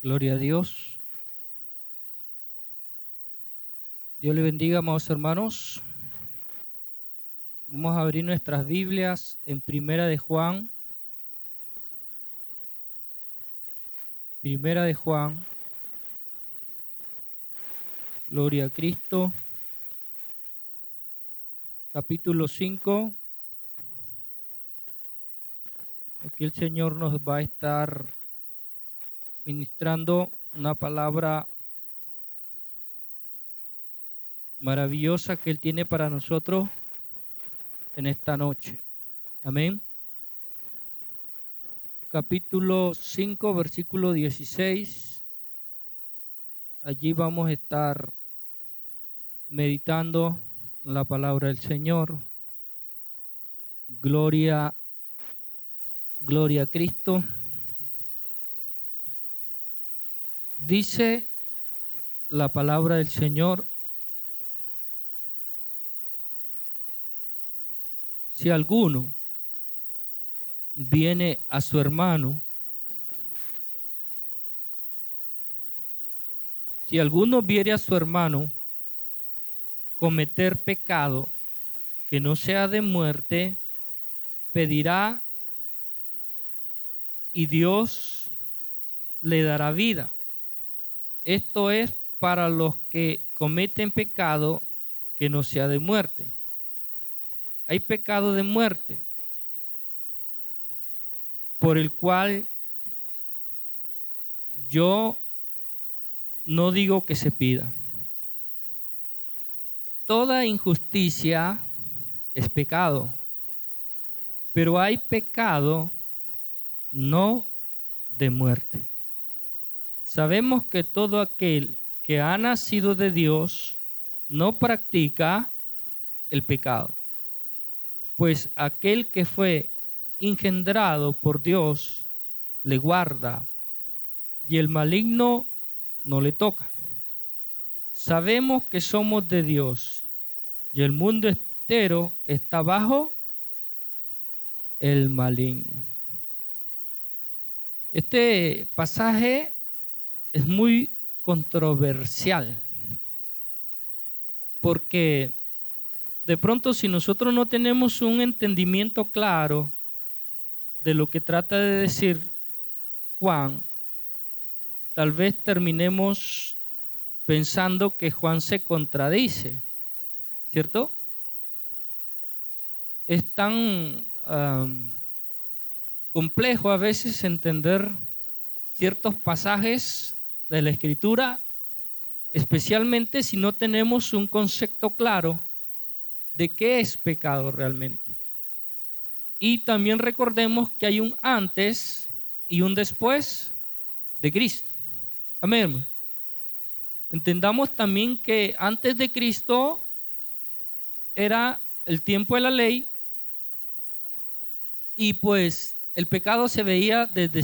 Gloria a Dios. Dios le bendiga, amados hermanos. Vamos a abrir nuestras Biblias en Primera de Juan. Primera de Juan. Gloria a Cristo. Capítulo 5. Aquí el Señor nos va a estar ministrando una palabra maravillosa que Él tiene para nosotros en esta noche. Amén. Capítulo 5, versículo 16. Allí vamos a estar meditando la palabra del Señor. Gloria a Cristo. Dice la palabra del Señor: si alguno viene a su hermano, si alguno viere a su hermano cometer pecado que no sea de muerte, pedirá y Dios le dará vida. Esto es para los que cometen pecado que no sea de muerte. Hay pecado de muerte, por el cual yo no digo que se pida. Toda injusticia es pecado, pero hay pecado no de muerte. Sabemos que todo aquel que ha nacido de Dios no practica el pecado, pues aquel que fue engendrado por Dios le guarda y el maligno no le toca. Sabemos que somos de Dios y el mundo entero está bajo el maligno. Este pasaje es muy controversial, porque de pronto si nosotros no tenemos un entendimiento claro de lo que trata de decir Juan, tal vez terminemos pensando que Juan se contradice, ¿cierto? Es tan complejo a veces entender ciertos pasajes de la Escritura, especialmente si no tenemos un concepto claro de qué es pecado realmente. Y también recordemos que hay un antes y un después de Cristo. Amén. Entendamos también que antes de Cristo era el tiempo de la ley y pues el pecado se veía desde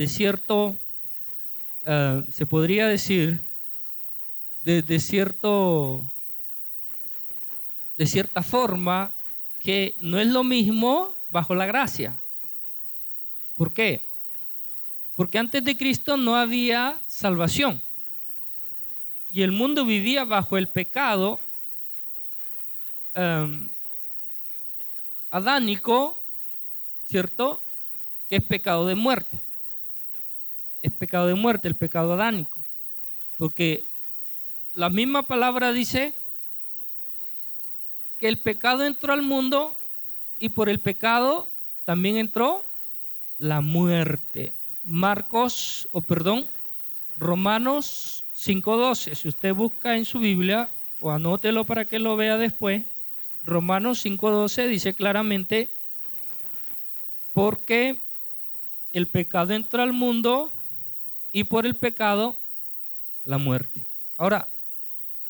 cierto, se podría decir, de cierta forma, que no es lo mismo bajo la gracia. ¿Por qué? Porque antes de Cristo no había salvación y el mundo vivía bajo el pecado adánico, ¿cierto? Que es pecado de muerte. Es pecado de muerte, el pecado adánico. Porque la misma palabra dice que el pecado entró al mundo y por el pecado también entró la muerte. Romanos 5:12. Si usted busca en su Biblia o anótelo para que lo vea después, Romanos 5:12 dice claramente: porque el pecado entró al mundo y por el pecado la muerte. Ahora,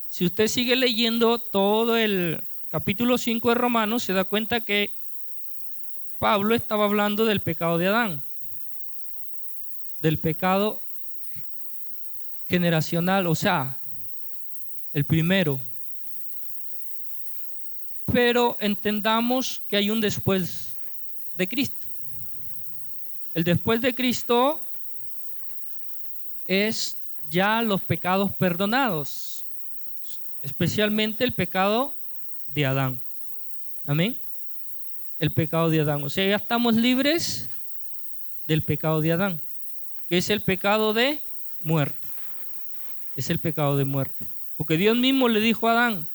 si usted sigue leyendo todo el capítulo 5 de Romanos, se da cuenta que Pablo estaba hablando del pecado de Adán, del pecado generacional, o sea, el primero. Pero entendamos que hay un después de Cristo. El después de Cristo es ya los pecados perdonados, especialmente el pecado de Adán. Amén. El pecado de Adán. O sea, ya estamos libres del pecado de Adán, que es el pecado de muerte. Es el pecado de muerte. Porque Dios mismo le dijo a Adán,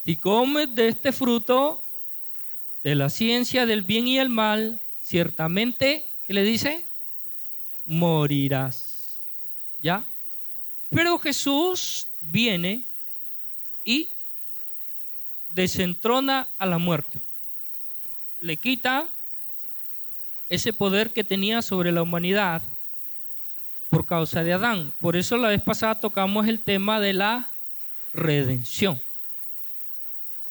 si comes de este fruto, de la ciencia del bien y el mal, ciertamente, ¿qué le dice? Morirás. ¿Ya? Pero Jesús viene y desentrona a la muerte. Le quita ese poder que tenía sobre la humanidad por causa de Adán. Por eso la vez pasada tocamos el tema de la redención.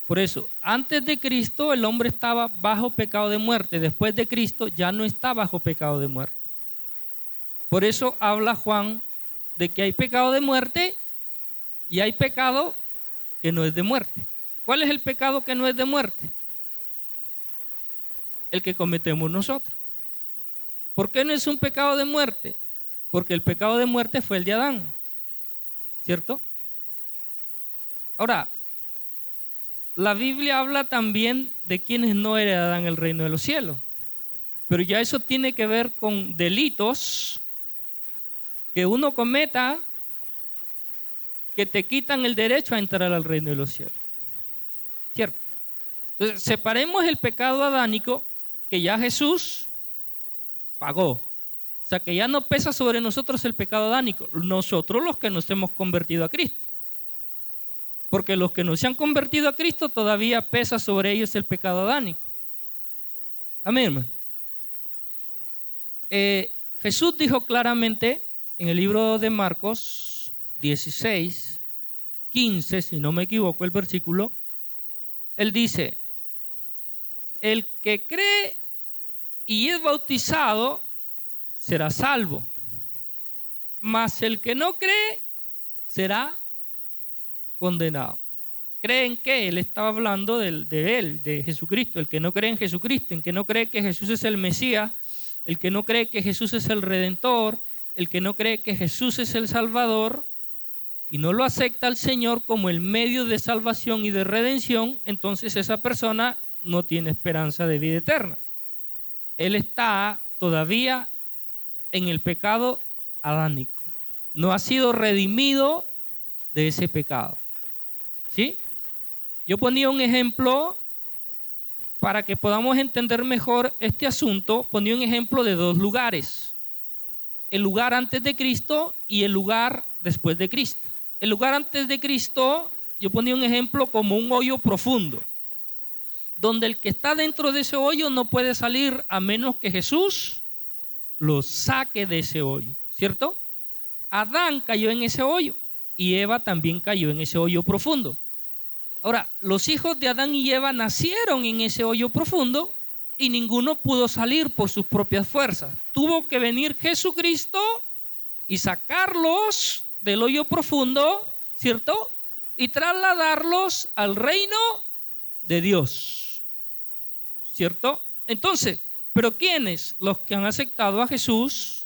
Por eso, antes de Cristo el hombre estaba bajo pecado de muerte. Después de Cristo ya no está bajo pecado de muerte. Por eso habla Juan de que hay pecado de muerte y hay pecado que no es de muerte. ¿Cuál es el pecado que no es de muerte? El que cometemos nosotros. ¿Por qué no es un pecado de muerte? Porque el pecado de muerte fue el de Adán, ¿cierto? Ahora, la Biblia habla también de quienes no heredarán el reino de los cielos, pero ya eso tiene que ver con delitos que uno cometa que te quitan el derecho a entrar al reino de los cielos, ¿cierto? Entonces, separemos el pecado adánico que ya Jesús pagó. O sea, que ya no pesa sobre nosotros el pecado adánico, nosotros los que nos hemos convertido a Cristo. Porque los que no se han convertido a Cristo todavía pesa sobre ellos el pecado adánico. Amén, hermano. Jesús dijo claramente en el libro de Marcos 16, 15, si no me equivoco el versículo, él dice, el que cree y es bautizado será salvo, mas el que no cree será condenado. ¿Creen que él estaba hablando de Jesucristo? El que no cree en Jesucristo, el que no cree que Jesús es el Mesías, el que no cree que Jesús es el Redentor, el que no cree que Jesús es el Salvador y no lo acepta al Señor como el medio de salvación y de redención, entonces esa persona no tiene esperanza de vida eterna. Él está todavía en el pecado adánico. No ha sido redimido de ese pecado. ¿Sí? Yo ponía un ejemplo para que podamos entender mejor este asunto. Ponía un ejemplo de dos lugares. El lugar antes de Cristo y el lugar después de Cristo. El lugar antes de Cristo, yo ponía un ejemplo como un hoyo profundo, donde el que está dentro de ese hoyo no puede salir a menos que Jesús lo saque de ese hoyo, ¿cierto? Adán cayó en ese hoyo y Eva también cayó en ese hoyo profundo. Ahora, los hijos de Adán y Eva nacieron en ese hoyo profundo y ninguno pudo salir por sus propias fuerzas. Tuvo que venir Jesucristo y sacarlos del hoyo profundo, ¿cierto? Y trasladarlos al reino de Dios, ¿cierto? Entonces, ¿pero quiénes? Los que han aceptado a Jesús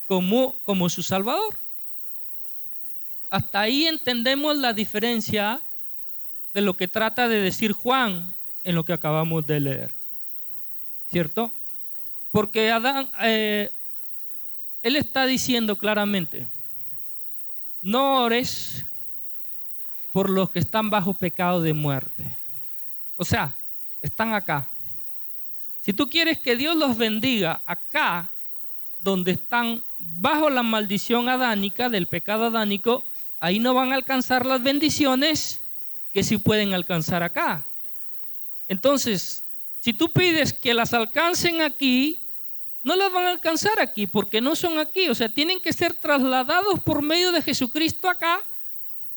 como su Salvador. Hasta ahí entendemos la diferencia de lo que trata de decir Juan en lo que acabamos de leer, ¿cierto? Porque Adán, él está diciendo claramente, no ores por los que están bajo pecado de muerte. O sea, están acá. Si tú quieres que Dios los bendiga acá, donde están bajo la maldición adánica, del pecado adánico, ahí no van a alcanzar las bendiciones que sí pueden alcanzar acá. Entonces, si tú pides que las alcancen aquí, no las van a alcanzar aquí porque no son aquí. O sea, tienen que ser trasladados por medio de Jesucristo acá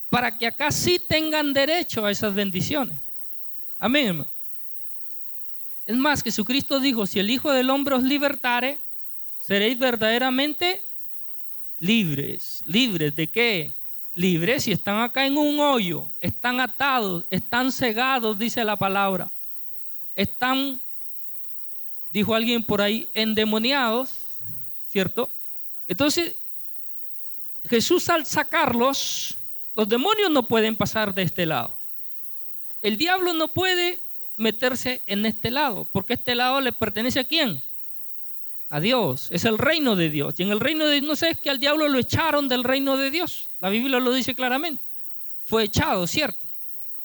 para que acá sí tengan derecho a esas bendiciones. Amén, hermano. Es más, Jesucristo dijo, si el Hijo del Hombre os libertare, seréis verdaderamente libres. ¿Libres de qué? Libres si están acá en un hoyo, están atados, están cegados, dice la palabra. Están, dijo alguien por ahí, endemoniados, ¿cierto? Entonces, Jesús al sacarlos, los demonios no pueden pasar de este lado. El diablo no puede meterse en este lado, porque este lado le pertenece ¿a quién? A Dios, es el reino de Dios. Y en el reino de Dios, no sabes que al diablo lo echaron del reino de Dios. La Biblia lo dice claramente. Fue echado, ¿cierto?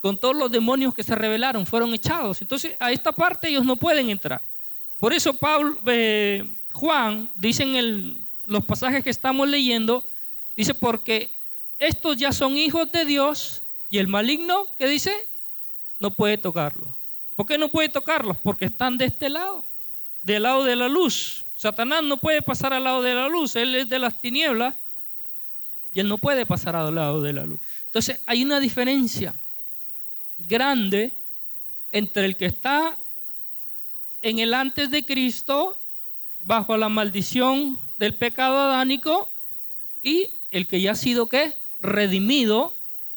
Con todos los demonios que se rebelaron, fueron echados. Entonces, a esta parte ellos no pueden entrar. Por eso Juan dice en los pasajes que estamos leyendo, dice, porque estos ya son hijos de Dios y el maligno, ¿qué dice? No puede tocarlos. ¿Por qué no puede tocarlos? Porque están de este lado, del lado de la luz. Satanás no puede pasar al lado de la luz, él es de las tinieblas y él no puede pasar al lado de la luz. Entonces hay una diferencia grande entre el que está en el antes de Cristo, bajo la maldición del pecado adánico, y el que ya ha sido ¿qué? Redimido,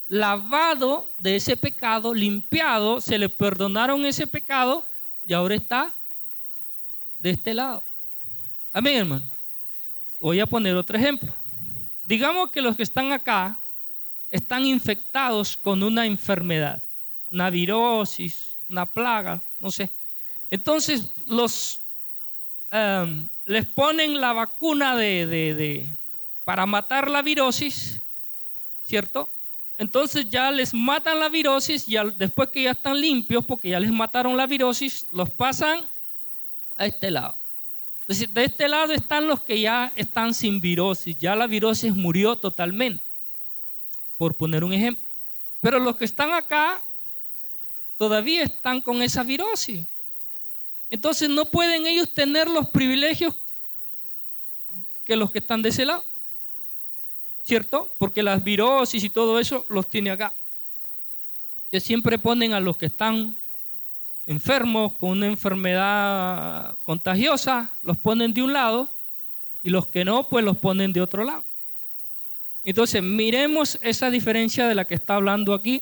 lavado de ese pecado, limpiado, se le perdonaron ese pecado y ahora está de este lado. Amén, hermano. Voy a poner otro ejemplo. Digamos que los que están acá están infectados con una enfermedad, una virosis, una plaga, no sé. Entonces les ponen la vacuna para matar la virosis, ¿cierto? Entonces ya les matan la virosis, y después que ya están limpios, porque ya les mataron la virosis, los pasan a este lado. Entonces, de este lado están los que ya están sin virosis, ya la virosis murió totalmente, por poner un ejemplo. Pero los que están acá todavía están con esa virosis. Entonces no pueden ellos tener los privilegios que los que están de ese lado, ¿cierto? Porque las virosis y todo eso los tiene acá. Que siempre ponen a los que están enfermos con una enfermedad contagiosa, los ponen de un lado, y los que no, pues los ponen de otro lado. Entonces miremos esa diferencia de la que está hablando aquí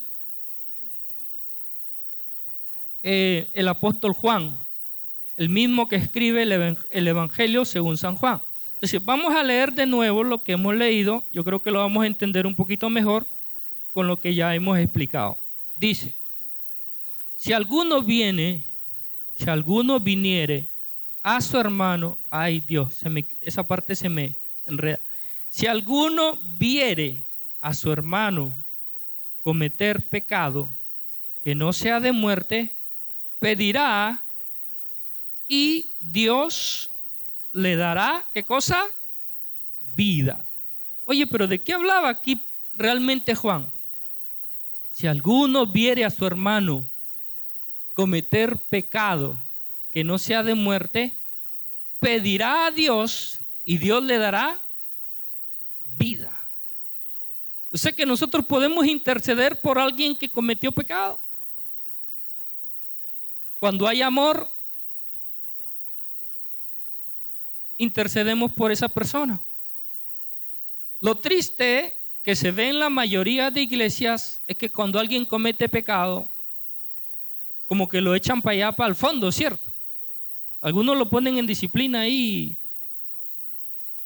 el apóstol Juan, el mismo que escribe el Evangelio según San Juan. Entonces vamos a leer de nuevo lo que hemos leído. Yo creo que lo vamos a entender un poquito mejor con lo que ya hemos explicado. Dice: si alguno viniere a su hermano, ay Dios, esa parte se me enreda. Si alguno viere a su hermano cometer pecado que no sea de muerte, pedirá y Dios le dará, ¿qué cosa? Vida. Oye, pero ¿de qué hablaba aquí realmente Juan? Si alguno viere a su hermano cometer pecado que no sea de muerte, pedirá a Dios y Dios le dará vida. O sea que nosotros podemos interceder por alguien que cometió pecado. Cuando hay amor, intercedemos por esa persona. Lo triste que se ve en la mayoría de iglesias es que cuando alguien comete pecado, como que lo echan para allá, para el fondo, ¿cierto? Algunos lo ponen en disciplina ahí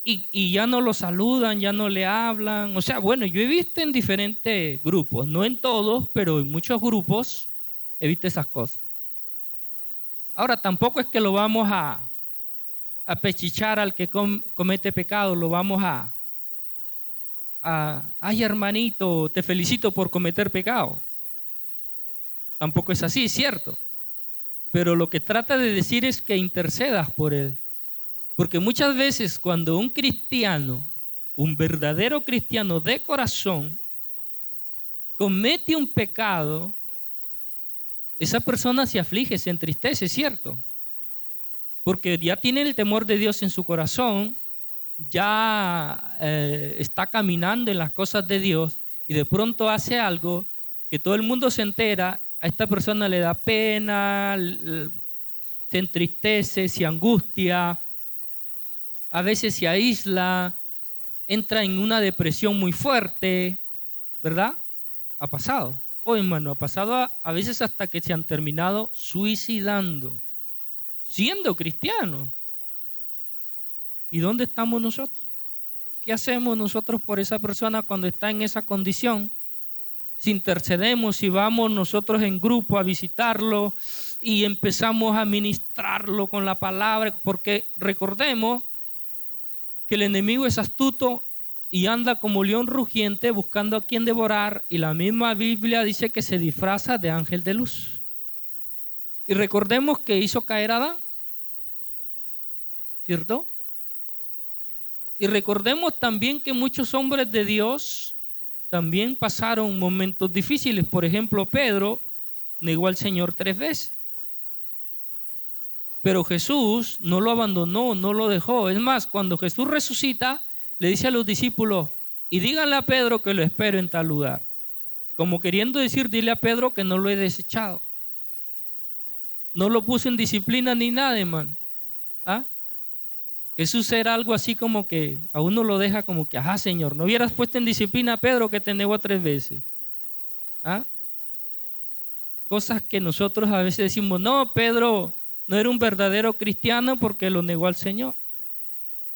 y ya no lo saludan, ya no le hablan. O sea, bueno, yo he visto en diferentes grupos, no en todos, pero en muchos grupos he visto esas cosas. Ahora, tampoco es que lo vamos a pechichar al que comete pecado, lo vamos ay hermanito, te felicito por cometer pecado. Tampoco es así, ¿cierto? Pero lo que trata de decir es que intercedas por él. Porque muchas veces cuando un cristiano, un verdadero cristiano de corazón, comete un pecado, esa persona se aflige, se entristece, ¿cierto? Porque ya tiene el temor de Dios en su corazón, ya está caminando en las cosas de Dios y de pronto hace algo que todo el mundo se entera, a esta persona le da pena, se entristece, se angustia, a veces se aísla, entra en una depresión muy fuerte, ¿verdad? Ha pasado. Oh, hermano, ha pasado a veces hasta que se han terminado suicidando, siendo cristianos. ¿Y dónde estamos nosotros? ¿qué hacemos nosotros por esa persona cuando está en esa condición? Si intercedemos, si vamos nosotros en grupo a visitarlo y empezamos a ministrarlo con la palabra, porque recordemos que el enemigo es astuto y anda como león rugiente buscando a quien devorar, y la misma Biblia dice que se disfraza de ángel de luz. Y recordemos que hizo caer a Adán, ¿cierto? Y recordemos también que muchos hombres de Dios también pasaron momentos difíciles. Por ejemplo, Pedro negó al Señor 3 veces. Pero Jesús no lo abandonó, no lo dejó. Es más, cuando Jesús resucita, le dice a los discípulos, y díganle a Pedro que lo espero en tal lugar. Como queriendo decir, dile a Pedro que no lo he desechado. No lo puse en disciplina ni nada, hermano. ¿Ah? Jesús era algo así como que a uno lo deja como que, ajá, Señor, no hubieras puesto en disciplina a Pedro que te negó 3 veces. ¿Ah? Cosas que nosotros a veces decimos, no, Pedro no era un verdadero cristiano porque lo negó al Señor.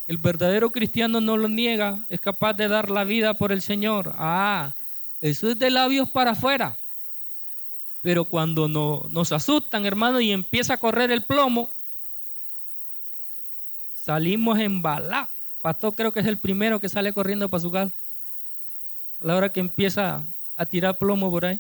El verdadero cristiano no lo niega, es capaz de dar la vida por el Señor. Ah, eso es de labios para afuera. Pero cuando nos asustan, hermano, y empieza a correr el plomo, salimos embalados. Pastor creo que es el primero que sale corriendo para su casa a la hora que empieza a tirar plomo por ahí.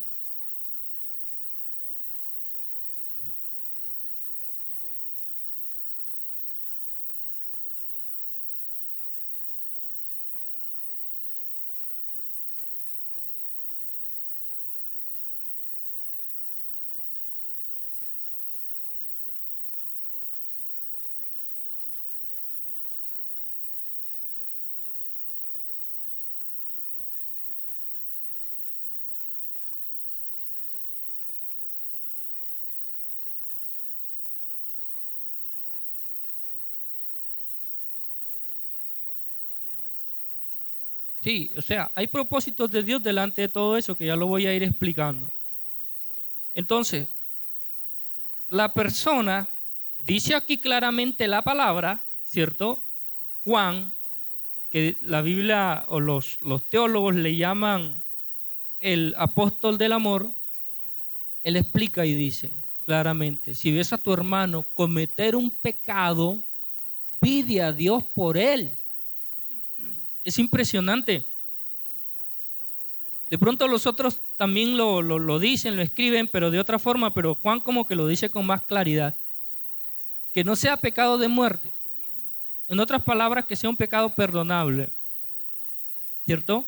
Sí, o sea, hay propósitos de Dios delante de todo eso que ya lo voy a ir explicando. Entonces, la persona, dice aquí claramente la palabra, ¿cierto? Juan, que la Biblia o los teólogos le llaman el apóstol del amor, él explica y dice claramente, si ves a tu hermano cometer un pecado, pide a Dios por él. Es impresionante. De pronto los otros también lo dicen, lo escriben, pero de otra forma, pero Juan como que lo dice con más claridad. Que no sea pecado de muerte. En otras palabras, que sea un pecado perdonable. ¿Cierto?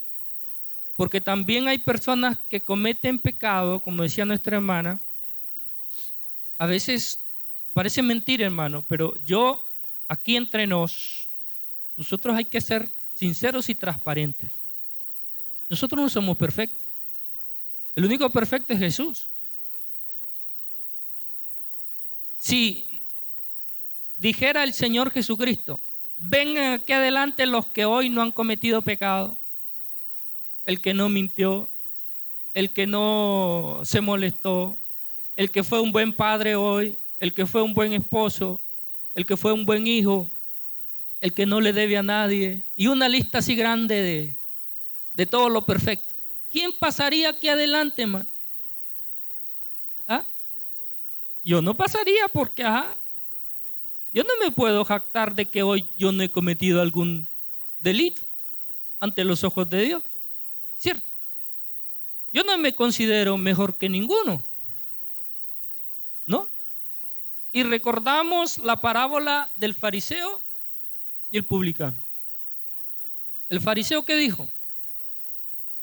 Porque también hay personas que cometen pecado, como decía nuestra hermana. A veces parece mentira, hermano, pero yo, aquí entre nosotros hay que ser sinceros y transparentes. Nosotros no somos perfectos. El único perfecto es Jesús. Si dijera el Señor Jesucristo, vengan aquí adelante los que hoy no han cometido pecado, el que no mintió, el que no se molestó, el que fue un buen padre hoy, el que fue un buen esposo, el que fue un buen hijo, el que no le debe a nadie, y una lista así grande de todo lo perfecto. ¿Quién pasaría aquí adelante, hermano? ¿Ah? Yo no pasaría porque, yo no me puedo jactar de que hoy yo no he cometido algún delito ante los ojos de Dios, ¿cierto? Yo no me considero mejor que ninguno, ¿no? Y recordamos la parábola del fariseo y el publicano. El fariseo, ¿qué dijo?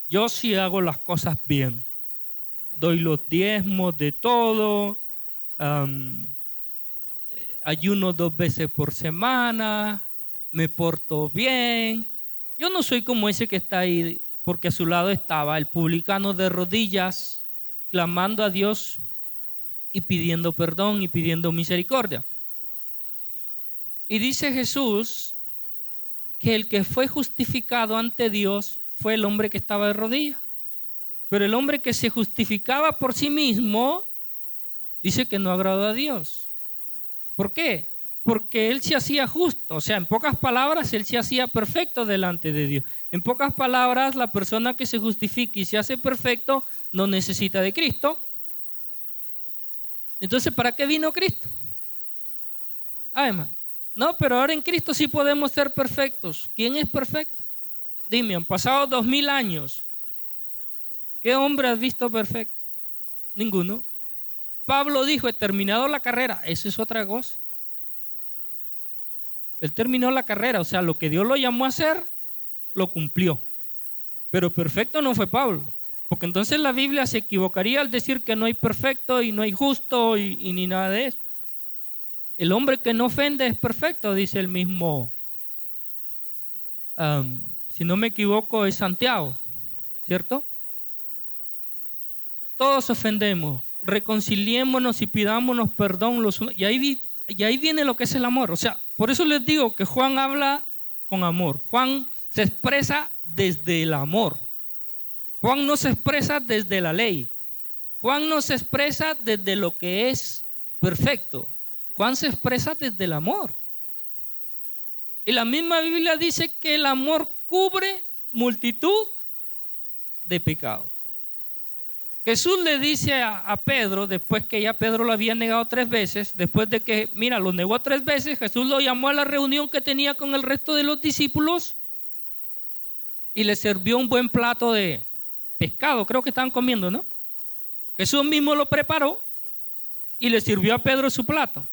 Yo sí hago las cosas bien, doy los diezmos de todo, ayuno 2 veces por semana, me porto bien. Yo no soy como ese que está ahí, porque a su lado estaba el publicano de rodillas, clamando a Dios y pidiendo perdón y pidiendo misericordia. Y dice Jesús que el que fue justificado ante Dios fue el hombre que estaba de rodillas. Pero el hombre que se justificaba por sí mismo, dice que no agradó a Dios. ¿Por qué? porque él se hacía justo. O sea, en pocas palabras, él se hacía perfecto delante de Dios. En pocas palabras, la persona que se justifica y se hace perfecto no necesita de Cristo. Entonces, ¿para qué vino Cristo? Además, no, pero ahora en Cristo sí podemos ser perfectos. ¿Quién es perfecto? Dime, han pasado 2000 años. ¿Qué hombre has visto perfecto? Ninguno. Pablo dijo, he terminado la carrera. Eso es otra cosa. Él terminó la carrera, o sea, lo que Dios lo llamó a hacer, lo cumplió. Pero perfecto no fue Pablo. Porque entonces la Biblia se equivocaría al decir que no hay perfecto y no hay justo y ni nada de eso. El hombre que no ofende es perfecto, dice el mismo, si no me equivoco, es Santiago, ¿cierto? Todos ofendemos, reconciliémonos y pidámonos perdón los unos. Y ahí viene lo que es el amor. O sea, por eso les digo que Juan habla con amor. Juan se expresa desde el amor. Juan no se expresa desde la ley. Juan no se expresa desde lo que es perfecto. Juan se expresa desde el amor. Y la misma Biblia dice que el amor cubre multitud de pecados. Jesús le dice a Pedro, después que ya Pedro lo había negado 3 veces, después de que, mira, lo negó 3 veces, Jesús lo llamó a la reunión que tenía con el resto de los discípulos y le sirvió un buen plato de pescado, creo que estaban comiendo, ¿no? Jesús mismo lo preparó y le sirvió a Pedro su plato.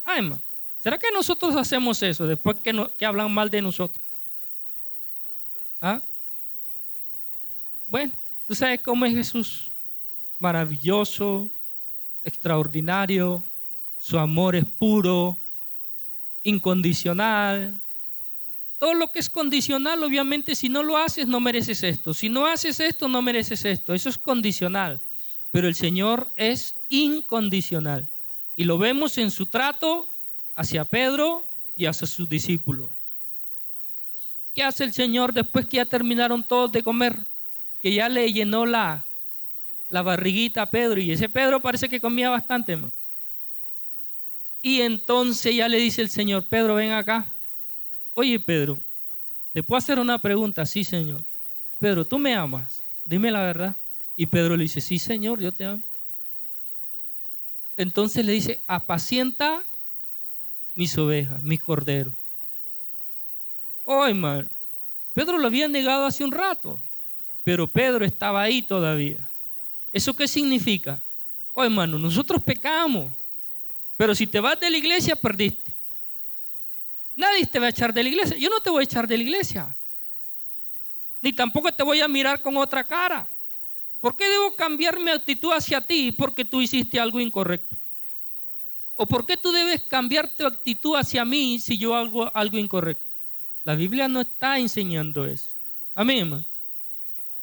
Ay, man, ¿será que nosotros hacemos eso después que hablan mal de nosotros? ¿Ah? Bueno, tú sabes cómo es Jesús. Maravilloso, extraordinario, su amor es puro, incondicional. Todo lo que es condicional, obviamente, si no lo haces, no mereces esto. Si no haces esto, no mereces esto. Eso es condicional. Pero el Señor es incondicional. Y lo vemos en su trato hacia Pedro y hacia sus discípulos. ¿Qué hace el Señor después que ya terminaron todos de comer? Que ya le llenó la barriguita a Pedro. Y ese Pedro parece que comía bastante, man. Y entonces ya le dice el Señor, Pedro, ven acá. Oye, Pedro, ¿te puedo hacer una pregunta? Sí, Señor. Pedro, ¿tú me amas? Dime la verdad. Y Pedro le dice, sí, Señor, yo te amo. Entonces le dice, apacienta mis ovejas, mis corderos. Oh, hermano, Pedro lo había negado hace un rato, pero Pedro estaba ahí todavía. ¿Eso qué significa? Oh, hermano, nosotros pecamos, pero si te vas de la iglesia, perdiste. Nadie te va a echar de la iglesia. Yo no te voy a echar de la iglesia. Ni tampoco te voy a mirar con otra cara. ¿Por qué debo cambiar mi actitud hacia ti porque tú hiciste algo incorrecto? ¿O por qué tú debes cambiar tu actitud hacia mí si yo hago algo incorrecto? La Biblia no está enseñando eso. Amén, hermano.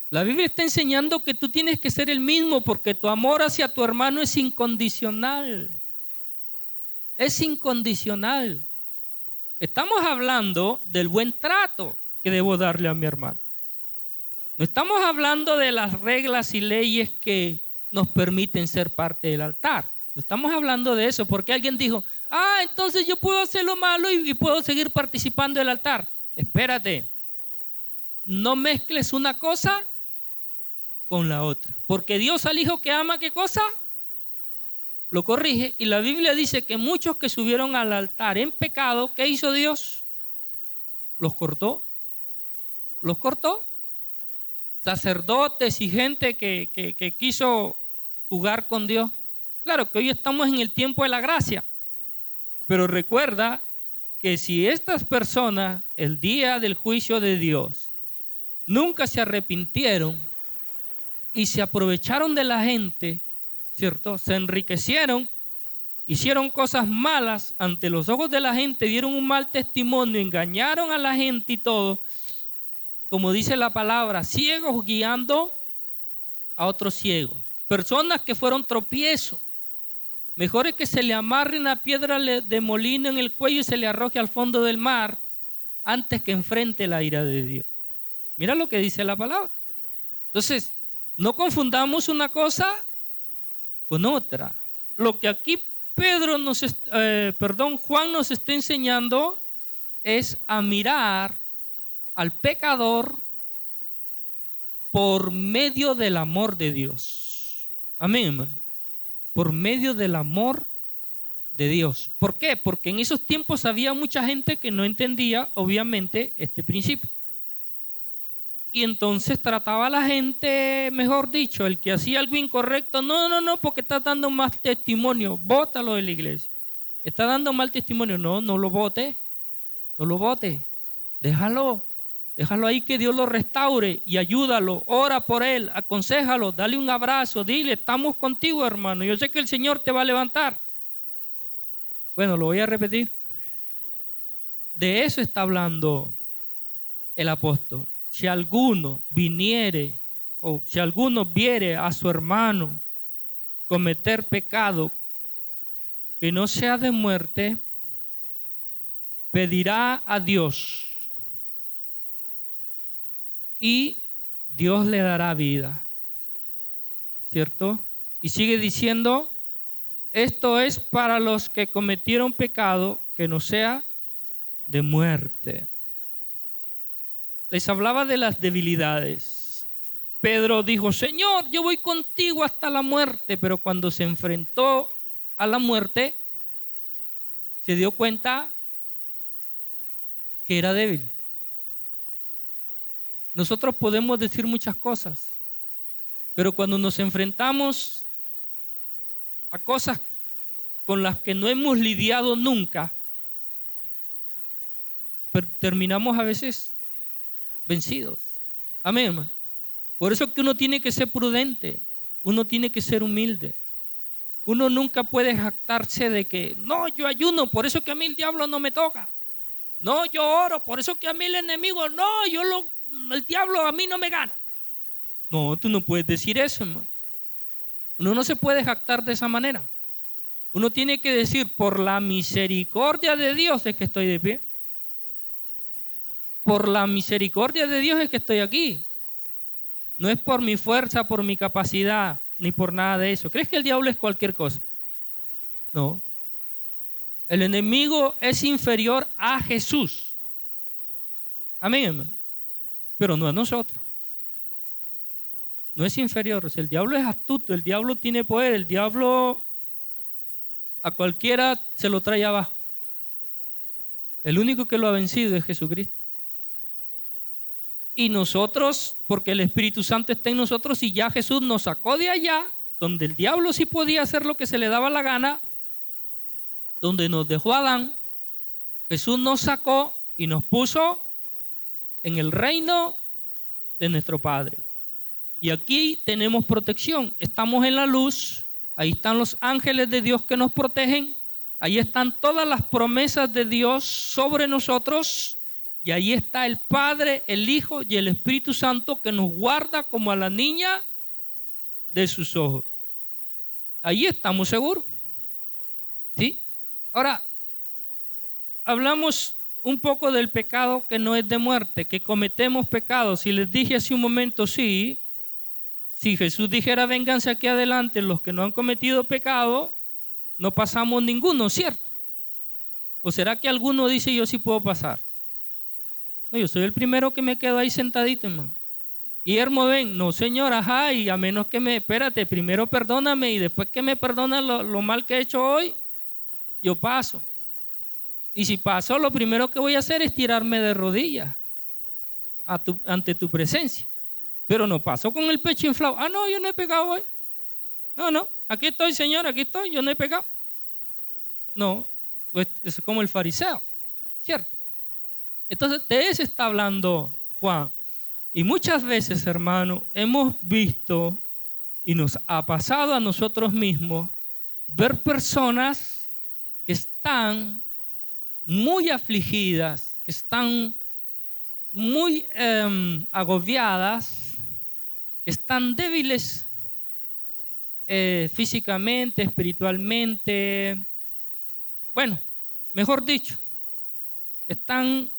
La Biblia está enseñando que tú tienes que ser el mismo porque tu amor hacia tu hermano es incondicional. Es incondicional. Estamos hablando del buen trato que debo darle a mi hermano. No estamos hablando de las reglas y leyes que nos permiten ser parte del altar. No estamos hablando de eso porque alguien dijo, entonces yo puedo hacer lo malo y puedo seguir participando del altar. Espérate, no mezcles una cosa con la otra. Porque Dios al hijo que ama, ¿qué cosa? Lo corrige. Y la Biblia dice que muchos que subieron al altar en pecado, ¿qué hizo Dios? Los cortó. Los cortó. Sacerdotes y gente que quiso jugar con Dios. Claro que hoy estamos en el tiempo de la gracia. Pero recuerda que si estas personas, el día del juicio de Dios, nunca se arrepintieron y se aprovecharon de la gente, ¿cierto? Se enriquecieron, hicieron cosas malas ante los ojos de la gente, dieron un mal testimonio, engañaron a la gente y todo. Como dice la palabra, ciegos guiando a otros ciegos. Personas que fueron tropiezos. Mejor es que se le amarre una piedra de molino en el cuello y se le arroje al fondo del mar antes que enfrente la ira de Dios. Mira lo que dice la palabra. Entonces, no confundamos una cosa con otra. Lo que aquí Juan nos está enseñando es a mirar al pecador por medio del amor de Dios. Amén, hermano. Por medio del amor de Dios. ¿Por qué? Porque en esos tiempos había mucha gente que no entendía, obviamente, este principio. Y entonces trataba a la gente, mejor dicho, el que hacía algo incorrecto, no, porque está dando mal testimonio, bótalo de la iglesia. Está dando mal testimonio, no lo bote, no lo bote, déjalo ahí que Dios lo restaure y ayúdalo, ora por él, aconséjalo, dale un abrazo, dile, estamos contigo, hermano, yo sé que el Señor te va a levantar. Bueno, lo voy a repetir. De eso está hablando el apóstol. Si alguno viniere o si alguno viere a su hermano cometer pecado que no sea de muerte, pedirá a Dios y Dios le dará vida. ¿Cierto? Y sigue diciendo, esto es para los que cometieron pecado que no sea de muerte. Les hablaba de las debilidades. Pedro dijo, Señor, yo voy contigo hasta la muerte, pero cuando se enfrentó a la muerte, se dio cuenta que era débil. Nosotros podemos decir muchas cosas, pero cuando nos enfrentamos a cosas con las que no hemos lidiado nunca, terminamos a veces vencidos. Amén, hermano. Por eso que uno tiene que ser prudente, uno tiene que ser humilde. Uno nunca puede jactarse de que, no, yo ayuno, por eso que a mí el diablo no me toca. No, yo oro, por eso que a mí el enemigo, no, el diablo a mí no me gana. No, tú no puedes decir eso, hermano. Uno no se puede jactar de esa manera. Uno tiene que decir, por la misericordia de Dios es que estoy de pie. Por la misericordia de Dios es que estoy aquí. No es por mi fuerza, por mi capacidad, ni por nada de eso. ¿Crees que el diablo es cualquier cosa? No. El enemigo es inferior a Jesús. Amén, hermano. Pero no a nosotros. No es inferior. O sea, el diablo es astuto, el diablo tiene poder, el diablo a cualquiera se lo trae abajo. El único que lo ha vencido es Jesucristo. Y nosotros, porque el Espíritu Santo está en nosotros y ya Jesús nos sacó de allá, donde el diablo sí podía hacer lo que se le daba la gana, donde nos dejó Adán, Jesús nos sacó y nos puso en el reino de nuestro Padre. Y aquí tenemos protección, estamos en la luz, ahí están los ángeles de Dios que nos protegen, ahí están todas las promesas de Dios sobre nosotros. Y ahí está el Padre, el Hijo y el Espíritu Santo que nos guarda como a la niña de sus ojos. Ahí estamos seguros. ¿Sí? Ahora, hablamos un poco del pecado que no es de muerte, que cometemos pecados. Y les dije hace un momento, sí, si Jesús dijera vénganse aquí adelante los que no han cometido pecado, no pasamos ninguno, ¿cierto? ¿O será que alguno dice yo sí puedo pasar? No, yo soy el primero que me quedo ahí sentadito, hermano. Guillermo, ven, no señor, ajá, y a menos que espérate, primero perdóname y después que me perdonas lo mal que he hecho hoy, yo paso. Y si paso, lo primero que voy a hacer es tirarme de rodillas ante tu presencia. Pero no paso con el pecho inflado. Ah, no, yo no he pecado hoy. No, aquí estoy, Señor, aquí estoy, yo no he pecado. No, pues es como el fariseo, ¿cierto? Entonces, de eso está hablando Juan. Y muchas veces, hermano, hemos visto y nos ha pasado a nosotros mismos ver personas que están muy afligidas, que están muy agobiadas, que están débiles físicamente, espiritualmente. Bueno, mejor dicho, están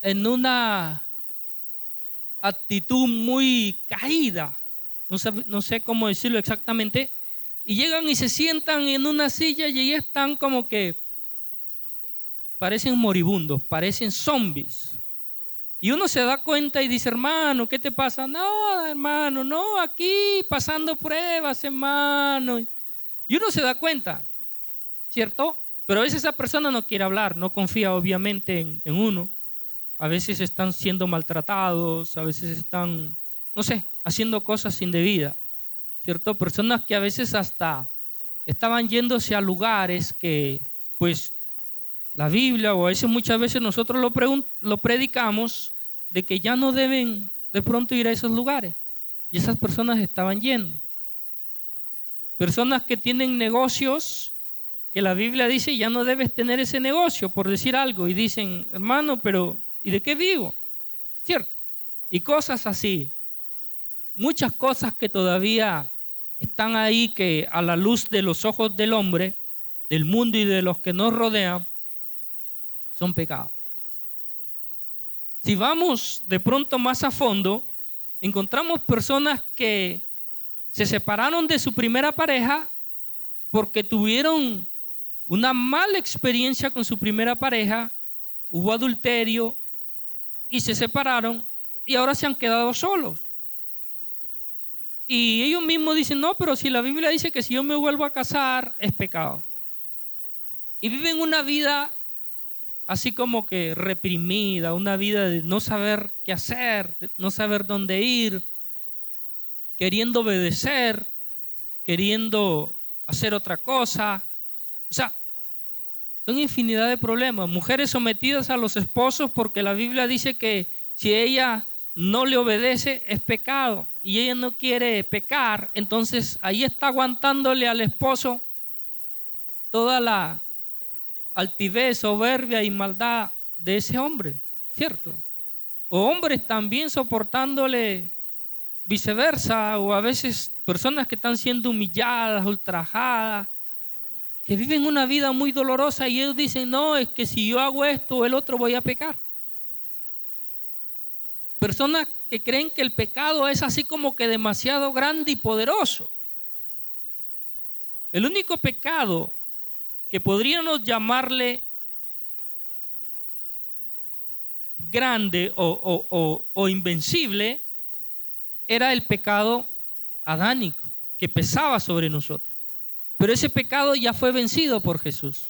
en una actitud muy caída, no sé cómo decirlo exactamente, y llegan y se sientan en una silla y ahí están como que parecen moribundos, parecen zombies. Y uno se da cuenta y dice, hermano, ¿qué te pasa? No, hermano, no, aquí pasando pruebas, hermano. Y uno se da cuenta, ¿cierto? Pero a veces esa persona no quiere hablar, no confía obviamente en uno. A veces están siendo maltratados, a veces están, no sé, haciendo cosas indebidas, ¿cierto? Personas que a veces hasta estaban yéndose a lugares que, pues, la Biblia o a veces muchas veces nosotros lo predicamos de que ya no deben de pronto ir a esos lugares. Y esas personas estaban yendo. Personas que tienen negocios que la Biblia dice ya no debes tener ese negocio, por decir algo. Y dicen, hermano, pero ¿y de qué vivo? ¿Cierto? Y cosas así. Muchas cosas que todavía están ahí que a la luz de los ojos del hombre, del mundo y de los que nos rodean, son pecados. Si vamos de pronto más a fondo, encontramos personas que se separaron de su primera pareja porque tuvieron una mala experiencia con su primera pareja, hubo adulterio y se separaron y ahora se han quedado solos. Y ellos mismos dicen, no, pero si la Biblia dice que si yo me vuelvo a casar es pecado. Y viven una vida así como que reprimida, una vida de no saber qué hacer, de no saber dónde ir, queriendo obedecer, queriendo hacer otra cosa. O sea, son infinidad de problemas. Mujeres sometidas a los esposos porque la Biblia dice que si ella no le obedece es pecado y ella no quiere pecar, entonces ahí está aguantándole al esposo toda la altivez, soberbia y maldad de ese hombre, ¿cierto? O hombres también soportándole viceversa, o a veces personas que están siendo humilladas, ultrajadas, que viven una vida muy dolorosa y ellos dicen, no, es que si yo hago esto o el otro voy a pecar. Personas que creen que el pecado es así como que demasiado grande y poderoso. El único pecado que podríamos llamarle grande o invencible era el pecado adánico que pesaba sobre nosotros. Pero ese pecado ya fue vencido por Jesús.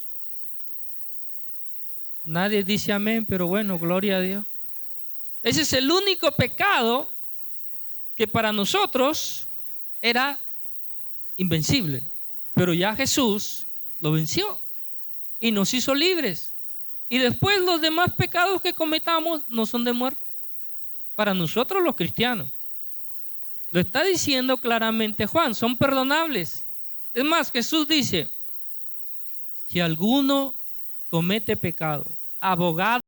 Nadie dice amén, pero bueno, gloria a Dios. Ese es el único pecado que para nosotros era invencible. Pero ya Jesús lo venció y nos hizo libres. Y después los demás pecados que cometamos no son de muerte. Para nosotros los cristianos. Lo está diciendo claramente Juan, son perdonables. Es más, Jesús dice, si alguno comete pecado, abogado